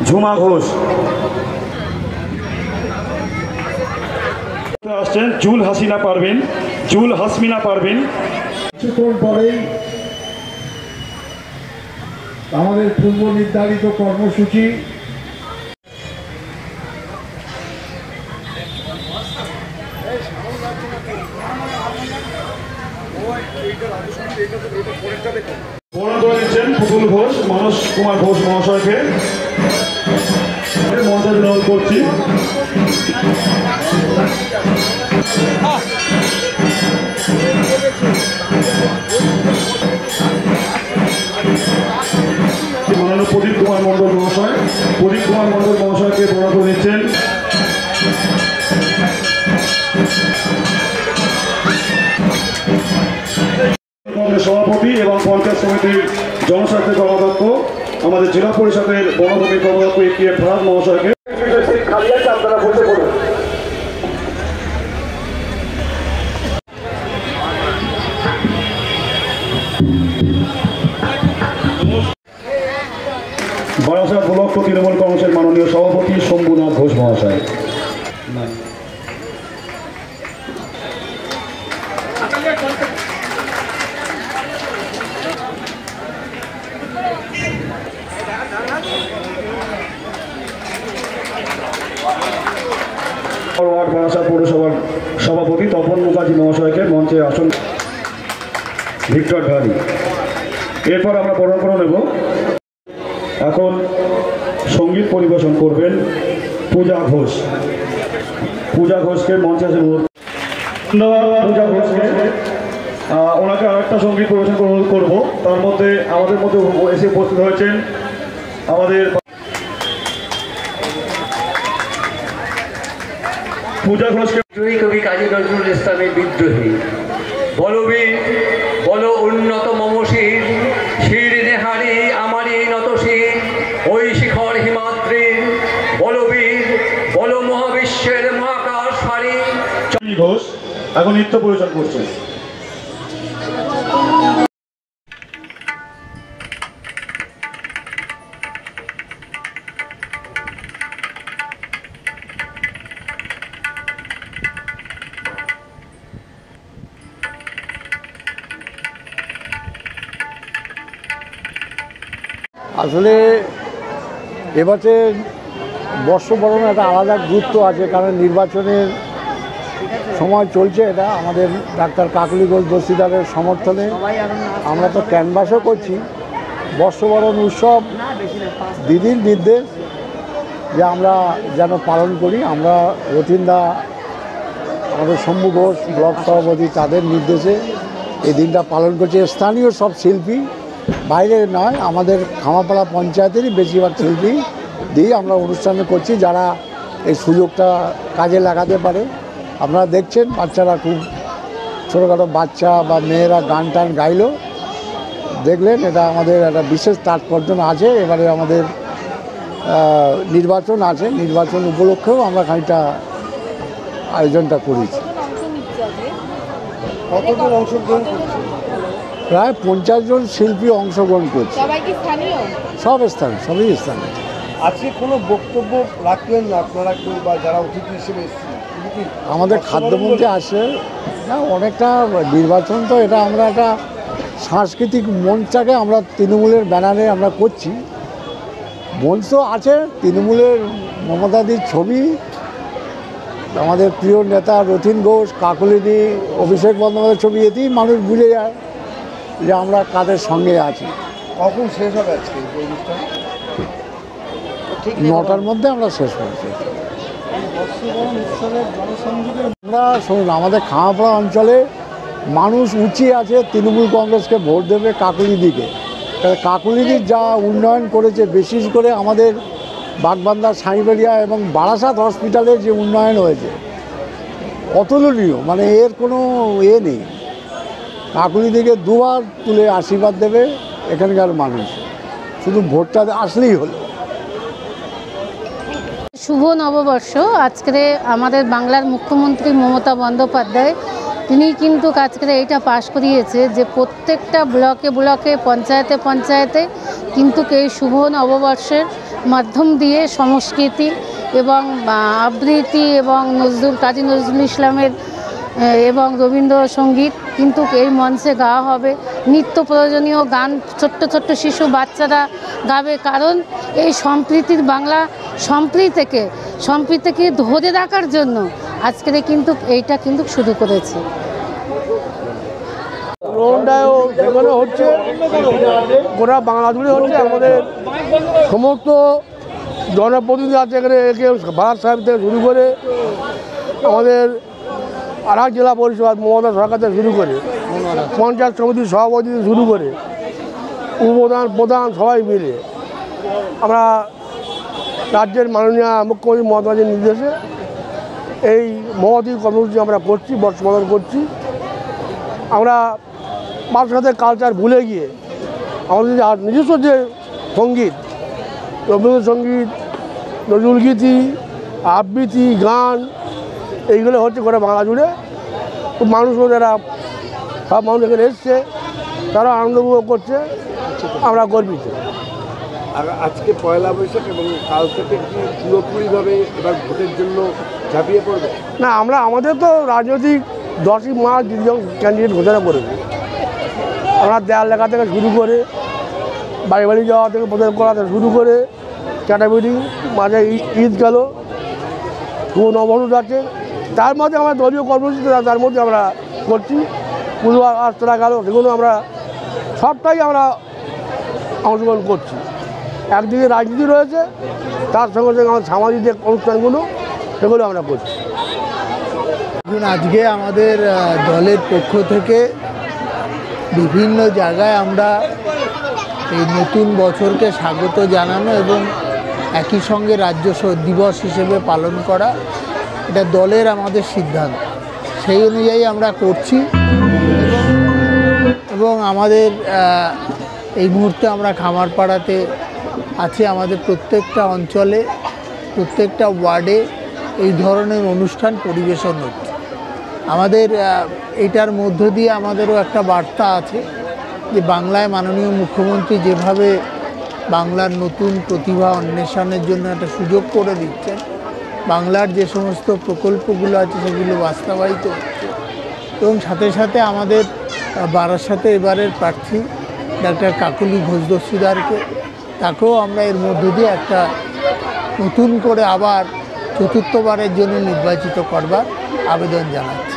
ঝুমা ঘোষ। আসছেন joule Hasina Parvin, joule হাসমিনা Parvin. কিছুক্ষণ পরেই আমাদের পূর্ব নির্ধারিত কর্মসূচি বরণ করে নিচ্ছেন পুতুল ঘোষ, মানস কুমার ঘোষ মহাশয়কে মঞ্চে অনুরোধ করছি। মাননীয় প্রদীপ কুমার মণ্ডল মহাশয়, প্রদীপ কুমার মণ্ডল মহাশয়কে বরণ করে নিচ্ছেন। সভাপতি এবং পঞ্চায়েত সমিতির জনস্বাস্থ্য কর্মদক্ষ, আমাদের জেলা পরিষদের বনভূমি কর্মদক্ষ এ.কে.এফ. ফরাদ মহাশয়কে। আপনারা বসে পড়ুন। বারাসাত ব্লক তৃণমূল কংগ্রেসের মাননীয় সভাপতি শম্ভুনাথ ঘোষ মহাশয়। ওয়ার্ড বারাসাত পৌরসভার সভাপতি তপন মুখার্জি মহাশয়কে মঞ্চে আসন ভিক্টর ঢালি। এরপর আমরা বরণ করে নেব। এখন সঙ্গীত পরিবেশন করবেন পূজা ঘোষ। পূজা ঘোষকে মঞ্চে আসেন অনুরোধ। পূজা ঘোষকে ওনাকে আরেকটা সঙ্গীত পরিবেশন অনুরোধ করব। তার মধ্যে আমাদের মধ্যে এসে উপস্থিত হয়েছেন আমাদের পূজা ঘোষকে। কবি কাজী নজরুল ইসলামের বিদ্রোহী বলবীর বল উন্নত মমশির শির নেহারি আমারই নতশির ওই শিখর হিমাদ্রির বলবীর বল মহাবিশ্বের মহাকাশ ফারি। ঘোষ এখন নৃত্য পরিবেশন করছেন। আসলে এবারে বর্ষবরণ একটা আলাদা গুরুত্ব আছে, কারণ নির্বাচনের সময় চলছে। এটা আমাদের ডাক্তার কাকলি ঘোষ দস্তিদারের সমর্থনে আমরা তো ক্যানভাসও করছি। বর্ষবরণ উৎসব দিদির নির্দেশ যে আমরা যেন পালন করি। আমরা রতিনদা, আমাদের শম্ভু ঘোষ ব্লক সভাপতি, তাদের নির্দেশে এই দিনটা পালন করছে। স্থানীয় সব শিল্পী, বাইরে নয়, আমাদের খামাপাড়া পঞ্চায়েতেরই বেশিরভাগ শিল্পী দিয়ে আমরা অনুষ্ঠান করছি, যারা এই সুযোগটা কাজে লাগাতে পারে। আপনারা দেখছেন বাচ্চারা, খুব ছোটোখাটো বাচ্চা বা মেয়েরা গান টান গাইলো, দেখলেন। এটা আমাদের একটা বিশেষ তাৎপর্য আছে। এবারে আমাদের নির্বাচন আছে, নির্বাচন উপলক্ষেও আমরা খানিকটা আয়োজনটা করেছি। কতজন অংশগ্রহণ করছে? প্রায় 50 জন শিল্পী অংশগ্রহণ করছে। সব স্থানে, সবই স্থানে। আজকে কোনো বক্তব্য রাখলেন না আপনারা কেউ, বা যারা অতিথি হিসেবে এসেছিলেন? আমাদের খাদ্যমন্ত্রী আসে না, অনেকটা নির্বাচন তো, এটা আমরা একটা সাংস্কৃতিক মঞ্চটাকে আমরা তৃণমূলের ব্যানারে আমরা করছি। মঞ্চ তো আছে, তৃণমূলের মমতাদির ছবি, আমাদের প্রিয় নেতা রতিন ঘোষ, কাকলিদি, অভিষেক বন্দ্যোপাধ্যায়ের ছবি, এতেই মানুষ বুঝে যায় যে আমরা কাদের সঙ্গে আছি। কখন শেষ হবে আজকে অনুষ্ঠান? 9টার মধ্যে আমরা শেষ করেছি। আমরা শুনুন, আমাদের খামাপাড়া অঞ্চলে মানুষ উঁচিয়ে আছে তৃণমূল কংগ্রেসকে ভোট দেবে কাকলিদিকে। কাকলিদির যা উন্নয়ন করেছে, বিশেষ করে আমাদের বাগবান্ধা, সাইবেরিয়া এবং বারাসাত হসপিটালের যে উন্নয়ন হয়েছে অতুলনীয়, মানে এর কোনো নেই। কাকলিদিকে দুবার তুলে আশীর্বাদ দেবে এখানকার মানুষ, শুধু ভোটটা আসলেই হলো। শুভ নববর্ষ। আজকে আমাদের বাংলার মুখ্যমন্ত্রী মমতা বন্দ্যোপাধ্যায় তিনি কিন্তু আজকে এইটা পাশ করিয়েছে যে প্রত্যেকটা ব্লকে ব্লকে, পঞ্চায়েতে পঞ্চায়েতে কিন্তু এই শুভ নববর্ষের মাধ্যম দিয়ে সংস্কৃতি এবং আবৃত্তি এবং কাজী নজরুল ইসলামের এবং রবীন্দ্রসঙ্গীত কিন্তু এই মঞ্চে গাওয়া হবে। নিত্য প্রয়োজনীয় গান ছোট্ট ছোট্ট শিশু বাচ্চারা গাবে, কারণ এই সম্প্রীতির বাংলা সম্প্রীতিকে ধরে রাখার জন্য আজকের কিন্তু এইটা কিন্তু শুরু করেছে। সেখানে হচ্ছে গোটা বাংলা জুড়ে হচ্ছে। আমাদের সমস্ত জনপ্রতিনিধি আছে এখানে, ভারত সাহেব থেকে শুরু করে আমাদের আরাক জেলা পরিষদ মমতা সরকার থেকে শুরু করে পঞ্চায়েত সমিতির সভাপতি থেকে শুরু করে উপপ্রধান প্রধান সবাই মিলে আমরা রাজ্যের মাননীয় মুখ্যমন্ত্রী মমতা ব্যানার্জির নির্দেশে এই মহতী কর্মসূচি আমরা করছি, বর্ষপালন করছি। আমরা বাচ্চাদের কালচার ভুলে গিয়ে আমাদের যে নিজস্ব যে সঙ্গীত, রবীন্দ্রসঙ্গীত, নজরুলগীতি, আবৃত্তি, গান, এইগুলো হচ্ছে গোটা বাংলা জুড়ে। মানুষও যারা সব মানুষ এখানে এসছে তারা আনন্দ উপভোগ করছে, আমরা গর্বিত। আর আজকে পয়লা বৈশাখ এবং কাল থেকে কি পুরোপুরিভাবে এবার ভোটের জন্য ঝাঁপিয়ে পড়বে? না, আমাদের তো রাজনৈতিক 10ই মার্চ দুজন ক্যান্ডিডেট ঘোষণা করেছে। আমরা দেয়াল লেখা থেকে শুরু করে বাড়ি বাড়ি যাওয়া থেকে প্রচার করা থেকে শুরু করে ক্যাটাগরি মাঝে ঈদ গেল, শুভ নববর্ষ আছে, তার মধ্যে আমরা দলীয় কর্মসূচি তার মধ্যে আমরা করছি। পুজো আর্চনা গেল, সেগুলো আমরা সবটাই আমরা অংশগ্রহণ করছি। একদিকে রাজনীতি রয়েছে, তার সঙ্গে সঙ্গে আমাদের সামাজিক যে অনুষ্ঠানগুলো সেগুলো আমরা করছি। আজকে আমাদের দলের পক্ষ থেকে বিভিন্ন জায়গায় আমরা এই নতুন বছরকে স্বাগত জানানো এবং একই সঙ্গে রাজ্য দিবস হিসেবে পালন করা, এটা দলের আমাদের সিদ্ধান্ত, সেই অনুযায়ী আমরা করছি। এবং আমাদের এই মুহূর্তে আমরা খামারপাড়াতে আছি। আমাদের প্রত্যেকটা অঞ্চলে, প্রত্যেকটা ওয়ার্ডে এই ধরনের অনুষ্ঠান পরিবেশন হচ্ছে। আমাদের এটার মধ্য দিয়ে আমাদেরও একটা বার্তা আছে যে বাংলায় মাননীয় মুখ্যমন্ত্রী যেভাবে বাংলার নতুন প্রতিভা অন্বেষণের জন্য একটা সুযোগ করে দিচ্ছেন, বাংলার যে সমস্ত প্রকল্পগুলো আছে সেগুলো বাস্তবায়িত হচ্ছে। এবং সাথে সাথে আমাদের বারাসাতে এবারের প্রার্থী ডাক্তার কাকলি ঘোষ দস্তিদারকে, তাকেও আমরা এর মধ্য দিয়ে একটা নতুন করে আবার চতুর্থবারের জন্য নির্বাচিত করবার আবেদন জানাচ্ছি।